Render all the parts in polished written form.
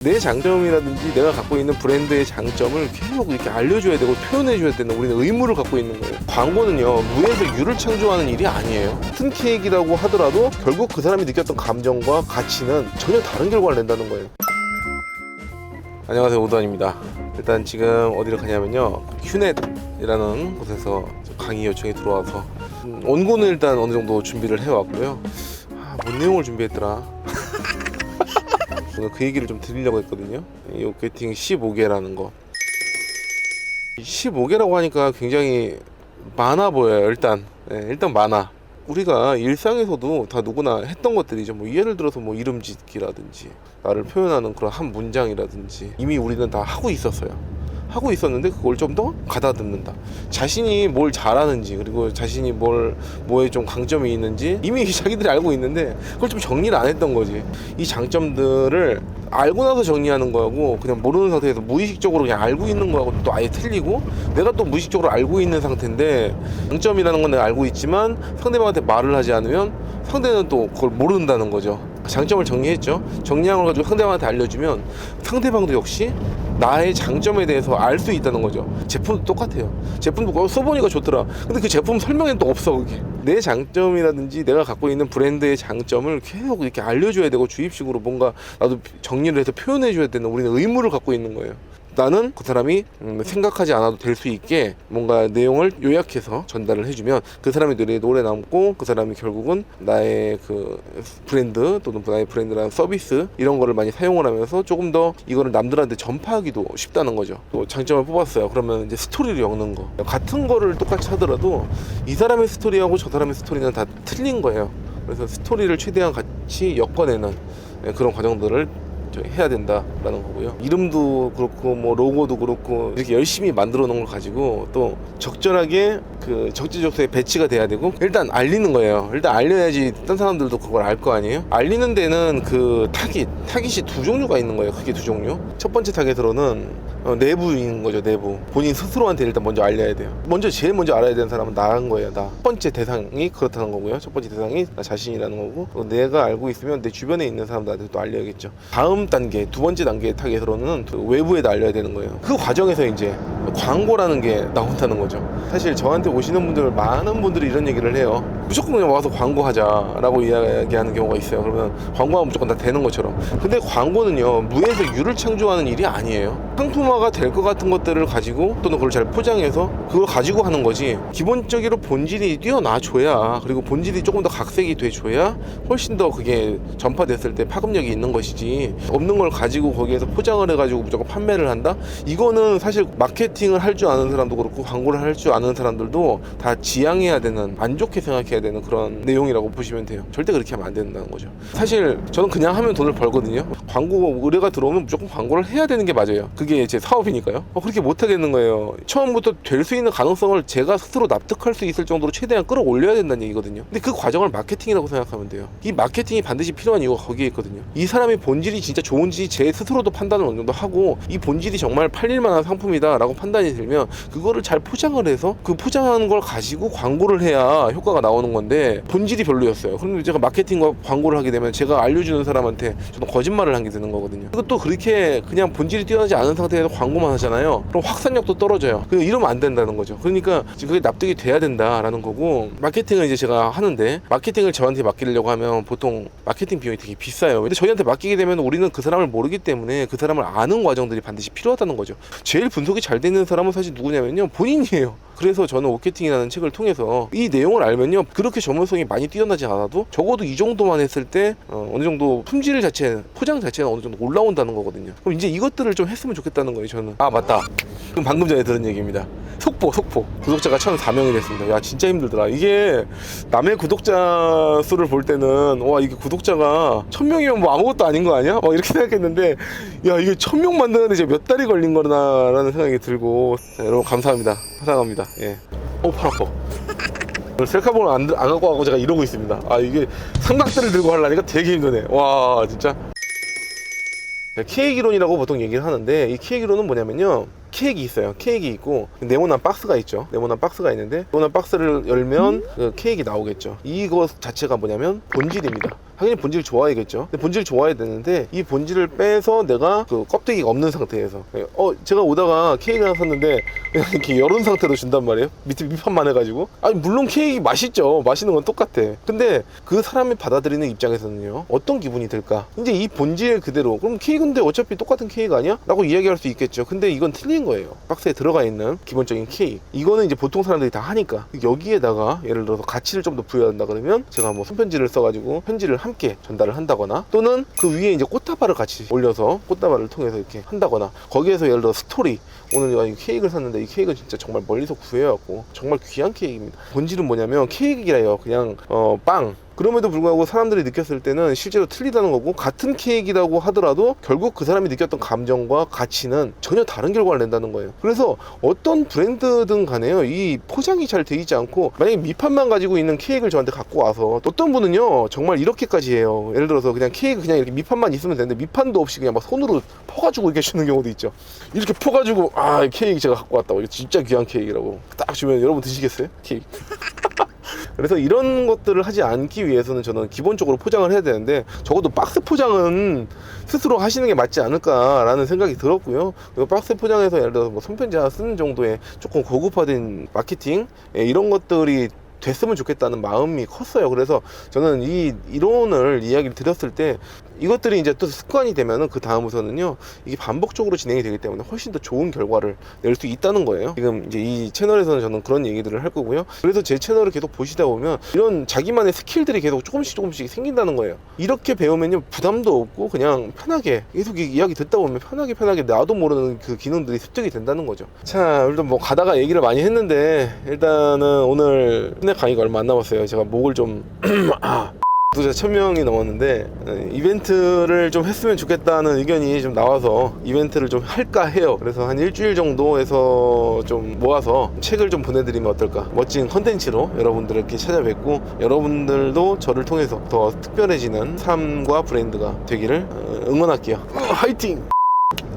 내 장점이라든지 내가 갖고 있는 브랜드의 장점을 계속 이렇게 알려줘야 되고 표현해줘야 되는 우리는 의무를 갖고 있는 거예요. 광고는요, 무에서 유를 창조하는 일이 아니에요. 같은 케이크라고 하더라도 결국 그 사람이 느꼈던 감정과 가치는 전혀 다른 결과를 낸다는 거예요. 안녕하세요, 오도환입니다. 일단 지금 어디를 가냐면요, 휴넷이라는 곳에서 강의 요청이 들어와서 원고는 일단 어느 정도 준비를 해왔고요. 뭔 내용을 준비했더라. 오늘 그 얘기를 좀 드리려고 했거든요. 이 오케팅 15개라는 거. 15개라고 하니까 굉장히 많아 보여요. 일단 많아. 우리가 일상에서도 다 누구나 했던 것들이죠. 뭐 예를 들어서 뭐 이름 짓기라든지 나를 표현하는 그런 한 문장이라든지 이미 우리는 다 하고 있었는데 그걸 좀 더 가다듬는다. 자신이 뭘 잘하는지, 그리고 자신이 뭐에 좀 강점이 있는지 이미 자기들이 알고 있는데 그걸 좀 정리를 안 했던 거지. 이 장점들을 알고 나서 정리하는 거하고 그냥 모르는 상태에서 무의식적으로 그냥 알고 있는 거하고 또 아예 틀리고, 내가 또 무의식적으로 알고 있는 상태인데 장점이라는 건 내가 알고 있지만 상대방한테 말을 하지 않으면 상대는 또 그걸 모른다는 거죠. 장점을 정리했죠. 정리한 걸 가지고 상대방한테 알려주면 상대방도 역시 나의 장점에 대해서 알 수 있다는 거죠. 제품도 똑같아요. 제품도 써보니까 좋더라. 근데 그 제품 설명에는 또 없어. 그게 내 장점이라든지 내가 갖고 있는 브랜드의 장점을 계속 이렇게 알려줘야 되고, 주입식으로 뭔가 나도 정리를 해서 표현해줘야 되는 우리는 의무를 갖고 있는 거예요. 나는 그 사람이 생각하지 않아도 될 수 있게 뭔가 내용을 요약해서 전달을 해주면 그 사람의 뇌에 오래 남고, 그 사람이 결국은 나의 그 브랜드 또는 나의 브랜드라는 서비스 이런 거를 많이 사용을 하면서 조금 더 이거를 남들한테 전파하기도 쉽다는 거죠. 또 장점을 뽑았어요. 그러면 이제 스토리를 엮는 거. 같은 거를 똑같이 하더라도 이 사람의 스토리하고 저 사람의 스토리는 다 틀린 거예요. 그래서 스토리를 최대한 같이 엮어내는 그런 과정들을 해야 된다라는 거고요. 이름도 그렇고 뭐 로고도 그렇고 이렇게 열심히 만들어 놓은 걸 가지고 또 적절하게 그 적재적소에 배치가 돼야 되고, 일단 알리는 거예요. 일단 알려야지 딴 사람들도 그걸 알 거 아니에요. 알리는 데는 그 타깃이 두 종류가 있는 거예요. 크게 두 종류. 첫 번째 타깃으로는 내부인 거죠. 내부. 본인 스스로한테 일단 먼저 알려야 돼요. 제일 먼저 알아야 되는 사람은 나인 거예요. 나. 첫 번째 대상이 그렇다는 거고요. 첫 번째 대상이 나 자신이라는 거고, 또 내가 알고 있으면 내 주변에 있는 사람들한테 또 알려야겠죠. 다음 단계, 두 번째 단계의 타깃으로는 그 외부에다 알려야 되는 거예요. 그 과정에서 이제 광고라는 게 나온다는 거죠. 사실 저한테 오시는 분들, 많은 분들이 이런 얘기를 해요. 무조건 그냥 와서 광고하자라고 이야기하는 경우가 있어요. 그러면 광고하면 무조건 다 되는 것처럼. 근데 광고는요, 무에서 유를 창조하는 일이 아니에요. 상품화가 될 것 같은 것들을 가지고, 또는 그걸 잘 포장해서 그걸 가지고 하는 거지, 기본적으로 본질이 뛰어나줘야, 그리고 본질이 조금 더 각색이 돼줘야 훨씬 더 그게 전파됐을 때 파급력이 있는 것이지, 없는 걸 가지고 거기에서 포장을 해가지고 무조건 판매를 한다? 이거는 사실 마케팅을 할 줄 아는 사람도 그렇고 광고를 할 줄 아는 사람들도 다 지양해야 되는, 안 좋게 생각해야 되는 그런 내용이라고 보시면 돼요. 절대 그렇게 하면 안 된다는 거죠. 사실 저는 그냥 하면 돈을 벌거든요. 광고 의뢰가 들어오면 무조건 광고를 해야 되는 게 맞아요. 그게 제 사업이니까요. 그렇게 못 하겠는 거예요. 처음부터 될 수 있는 가능성을 제가 스스로 납득할 수 있을 정도로 최대한 끌어올려야 된다는 얘기거든요. 근데 그 과정을 마케팅이라고 생각하면 돼요. 이 마케팅이 반드시 필요한 이유가 거기에 있거든요. 이 사람의 본질이 진짜 좋은지 제 스스로도 판단을 어느 정도 하고, 이 본질이 정말 팔릴 만한 상품이다 라고 판단이 들면 그거를 잘 포장을 해서 그 포장하는 걸 가지고 광고를 해야 효과가 나오는 건데, 본질이 별로였어요. 그럼 제가 마케팅과 광고를 하게 되면 제가 알려주는 사람한테 저는 거짓말을 한 게 되는 거거든요. 그것도 그렇게 그냥 본질이 뛰어나지 않은 상태에서 광고만 하잖아요. 그럼 확산력도 떨어져요. 이러면 안 된다는 거죠. 그러니까 그게 납득이 돼야 된다라는 거고, 마케팅을 이제 제가 하는데, 마케팅을 저한테 맡기려고 하면 보통 마케팅 비용이 되게 비싸요. 근데 저희한테 맡기게 되면 우리는 그 사람을 모르기 때문에 그 사람을 아는 과정들이 반드시 필요하다는 거죠. 제일 분석이 잘 되는 사람은 사실 누구냐면요, 본인이에요. 그래서 저는 오케팅이라는 책을 통해서 이 내용을 알면요, 그렇게 전문성이 많이 뛰어나지 않아도 적어도 이 정도만 했을 때 어느 정도 품질 자체, 포장 자체는 어느 정도 올라온다는 거거든요. 그럼 이제 이것들을 좀 했으면 좋겠다는 거예요, 저는. 아, 맞다. 그럼 방금 전에 들은 얘기입니다. 속보. 구독자가 1,004명이 됐습니다. 야, 진짜 힘들더라. 이게 남의 구독자 수를 볼 때는, 와, 이게 구독자가 1,000명이면 뭐 아무것도 아닌 거 아니야? 막 이렇게 생각했는데, 야, 이게 1,000명 만드는데 이제 몇 달이 걸린 거나라는 생각이 들고. 자, 여러분 감사합니다. 사랑합니다. 예. 팔 아파. 셀카봉을 안 갖고 가고 제가 이러고 있습니다. 아, 이게 삼각대를 들고 하려니까 되게 힘드네. 와, 진짜. 케이크 이론이라고 보통 얘기를 하는데, 이 케이크 이론은 뭐냐면요, 케이크 있어요. 케이크 있고 네모난 박스가 있죠. 네모난 박스가 있는데, 네모난 박스를 열면 그 케이크 나오겠죠. 이것 자체가 뭐냐면 본질입니다. 당연히 본질 좋아야겠죠. 근데 본질 좋아야 되는데 이 본질을 빼서 내가 그 껍데기가 없는 상태에서 제가 오다가 케이크 하나 샀는데 그냥 이렇게 열은 상태로 준단 말이에요. 밑에 밑판만 해가지고. 아니 물론 케이크 맛있죠. 맛있는 건 똑같아. 근데 그 사람이 받아들이는 입장에서는요 어떤 기분이 들까? 이제 이 본질 그대로 그럼 케이크인데 어차피 똑같은 케이크 아니야? 라고 이야기할 수 있겠죠. 근데 이건 틀린 거예요. 박스에 들어가 있는 기본적인 케이크, 이거는 이제 보통 사람들이 다 하니까 여기에다가 예를 들어서 가치를 좀 더 부여한다 그러면 제가 뭐 손편지를 써가지고 편지를 함께 전달을 한다거나, 또는 그 위에 이제 꽃다발을 같이 올려서 꽃다발을 통해서 이렇게 한다거나, 거기에서 예를 들어 스토리, 오늘 케이크를 샀는데 이 케이크는 진짜 정말 멀리서 구해왔고 정말 귀한 케이크입니다. 본질은 뭐냐면 케이크이라요. 그냥 빵. 그럼에도 불구하고 사람들이 느꼈을 때는 실제로 틀리다는 거고, 같은 케이크라고 하더라도 결국 그 사람이 느꼈던 감정과 가치는 전혀 다른 결과를 낸다는 거예요. 그래서 어떤 브랜드든 간에요, 이 포장이 잘 돼 있지 않고 만약에 밑판만 가지고 있는 케이크를 저한테 갖고 와서, 어떤 분은요 정말 이렇게까지 해요. 예를 들어서 그냥 케이크 그냥 이렇게 밑판만 있으면 되는데 밑판도 없이 그냥 막 손으로 퍼가지고 이렇게 주는 경우도 있죠. 이렇게 퍼가지고 이 케이크 제가 갖고 왔다고, 이거 진짜 귀한 케이크라고 딱 주면 여러분 드시겠어요? 케이크. 그래서 이런 것들을 하지 않기 위해서는 저는 기본적으로 포장을 해야 되는데, 적어도 박스 포장은 스스로 하시는 게 맞지 않을까라는 생각이 들었고요. 그리고 박스 포장에서 예를 들어서 뭐 손편지 하나 쓰는 정도의 조금 고급화된 마케팅, 이런 것들이 됐으면 좋겠다는 마음이 컸어요. 그래서 저는 이 이론을 이야기를 드렸을 때 이것들이 이제 또 습관이 되면은 그 다음부터는요 이게 반복적으로 진행이 되기 때문에 훨씬 더 좋은 결과를 낼 수 있다는 거예요. 지금 이제 이 채널에서는 저는 그런 얘기들을 할 거고요. 그래서 제 채널을 계속 보시다 보면 이런 자기만의 스킬들이 계속 조금씩 생긴다는 거예요. 이렇게 배우면요 부담도 없고 그냥 편하게 계속 이야기 듣다 보면 편하게 나도 모르는 그 기능들이 습득이 된다는 거죠. 자, 일단 뭐 가다가 얘기를 많이 했는데, 일단은 오늘 인터넷 강의가 얼마 안 남았어요. 제가 목을 좀 구독자 1000명이 넘었는데 이벤트를 좀 했으면 좋겠다는 의견이 좀 나와서 이벤트를 좀 할까 해요. 그래서 한 일주일 정도 해서 좀 모아서 책을 좀 보내드리면 어떨까, 멋진 컨텐츠로 여러분들께 찾아뵙고 여러분들도 저를 통해서 더 특별해지는 삶과 브랜드가 되기를 응원할게요. 화이팅!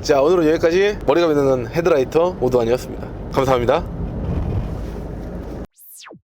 자, 오늘은 여기까지 머리가 빛나는 헤드라이터 오도환이었습니다. 감사합니다.